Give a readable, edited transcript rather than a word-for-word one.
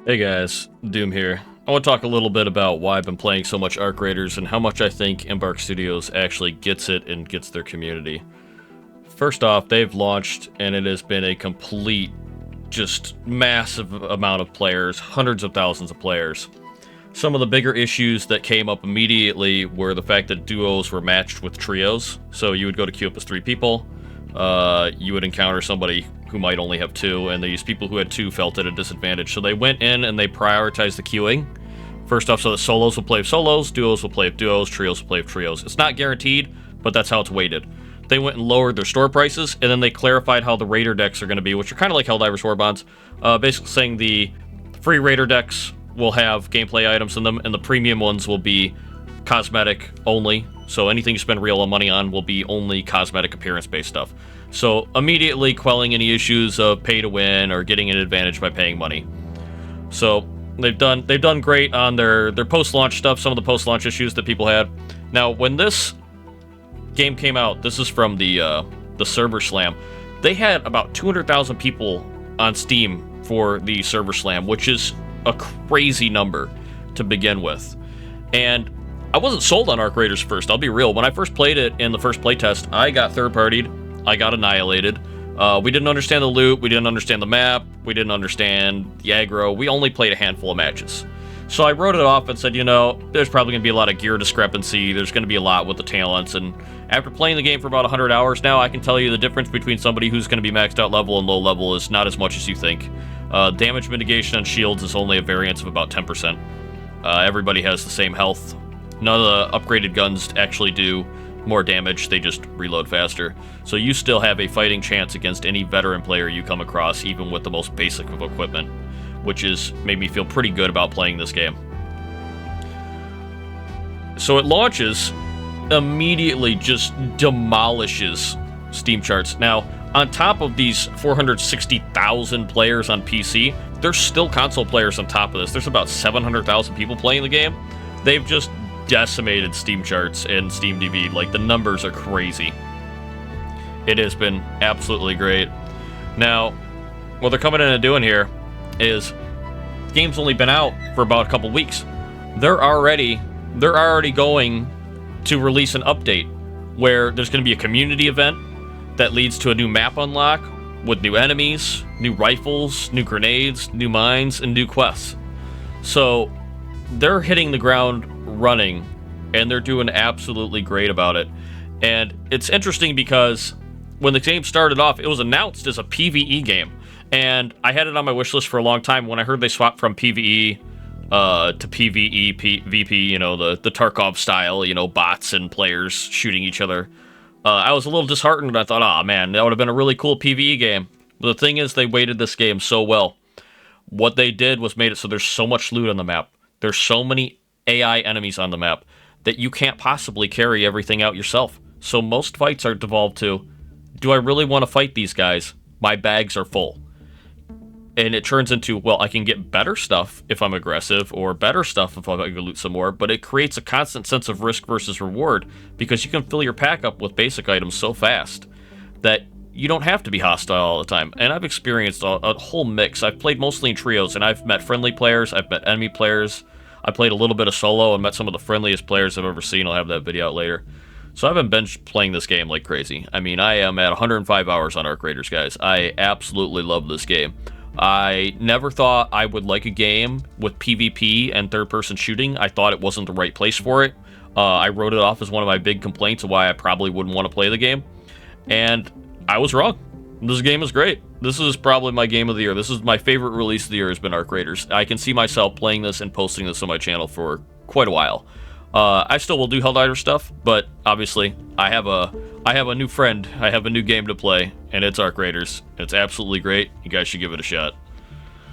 Hey guys, Doom here. I want to talk a little bit about why I've been playing so much Arcraiders and how much I think Embark Studios actually gets it and gets their community. First off, they've launched and it has been a complete, just massive amount of players, hundreds of thousands of players. Some of the bigger issues that came up immediately were the fact that duos were matched with trios. So you would go to queue up as 3 people, you would encounter somebody who might only have 2, and these people who had 2 felt at a disadvantage. So they went in and they prioritized the queuing. First off, so that solos will play with solos, duos will play with duos, trios will play with trios. It's not guaranteed, but that's how it's weighted. They went and lowered their store prices, and then they clarified how the Raider decks are going to be, which are kind of like Helldivers War Bonds. Basically saying the free Raider decks will have gameplay items in them, and the premium ones will be cosmetic only. So anything you spend real money on will be only cosmetic appearance-based stuff. So immediately quelling any issues of pay to win or getting an advantage by paying money. So they've done great on their post-launch stuff, some of the post-launch issues that people had. Now, when this game came out, this is from the server slam, they had about 200,000 people on Steam for the server slam, which is a crazy number to begin with. And I wasn't sold on Arcraiders first, I'll be real. When I first played it in the first playtest, I got third-partied, I got annihilated. We didn't understand the loot, we didn't understand the map, we didn't understand the aggro, we only played a handful of matches. So I wrote it off and said, you know, there's probably going to be a lot of gear discrepancy, there's going to be a lot with the talents, and after playing the game for about 100 hours now, I can tell you the difference between somebody who's going to be maxed out level and low level is not as much as you think. Damage mitigation on shields is only a variance of about 10%. Everybody has the same health. None of the upgraded guns actually do more damage, they just reload faster. So you still have a fighting chance against any veteran player you come across, even with the most basic of equipment, which is made me feel pretty good about playing this game. So it launches, immediately just demolishes Steam charts. Now, on top of these 460,000 players on PC, there's still console players on top of this. There's about 700,000 people playing the game. They've just decimated Steam charts and Steam DB. Like, the numbers are crazy. It has been absolutely great. Now, what they're coming in and doing here is the game's only been out for about a couple weeks. They're already going to release an update where there's going to be a community event that leads to a new map unlock with new enemies, new rifles, new grenades, new mines, and new quests. So they're hitting the ground running, and they're doing absolutely great about it. And it's interesting because when the game started off, it was announced as a PvE game, and I had it on my wish list for a long time. When I heard they swapped from PvE to PvE VP, you know, the Tarkov style, you know, bots and players shooting each other, I was a little disheartened. I thought, oh man, that would have been a really cool PvE game. But the thing is, they weighted this game so well. What they did was made it so there's so much loot on the map. There's so many AI enemies on the map that you can't possibly carry everything out yourself. So most fights are devolved to, do I really want to fight these guys? My bags are full. And it turns into, well, I can get better stuff if I'm aggressive, or better stuff if I go loot some more, but it creates a constant sense of risk versus reward, because you can fill your pack up with basic items so fast that you don't have to be hostile all the time. And I've experienced a whole mix. I've played mostly in trios, and I've met friendly players, I've met enemy players. I played a little bit of solo and met some of the friendliest players I've ever seen. I'll have that video out later. So I've been binge playing this game like crazy. I mean, I am at 105 hours on Arcraiders, guys. I absolutely love this game. I never thought I would like a game with PvP and third-person shooting. I thought it wasn't the right place for it. I wrote it off as one of my big complaints of why I probably wouldn't want to play the game. And I was wrong. This game is great. This is probably my game of the year. This is my favorite release of the year, has been Arcraiders. I can see myself playing this and posting this on my channel for quite a while. I still will do Helldivers stuff, but obviously I have a new friend. I have a new game to play, and it's Arcraiders. It's absolutely great. You guys should give it a shot.